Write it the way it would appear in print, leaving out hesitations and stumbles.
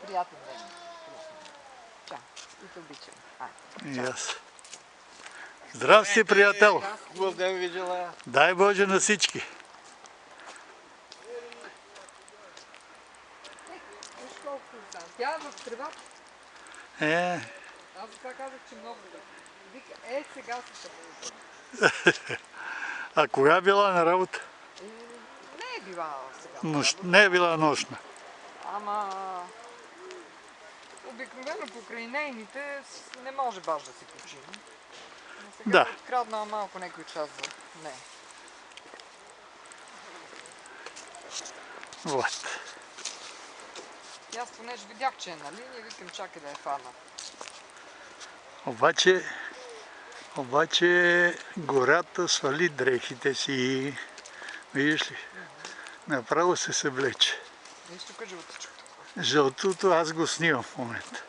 Приятен ден. Чао. И те обичам. И аз. Здрасти, приятел! Хубав ден ви желая. Дай Боже на всички! Виж колко там. Тя е в тревата. Аз така казах, че много да. Вика, сега се събужда. А кога била на работа? Не е била сега. Не е била нощна. Ама обикновено покрай нейните не може баш да си почини. Но сега Да. откраднала малко някой час за не. Вот. И аз понеже видях, че е на линия, викам чакай да я фана. Обаче гората свали дрехите си. Видиш ли? Направо се съблече. Виж тук жълтичкото. Жълтото аз го снимам в момента.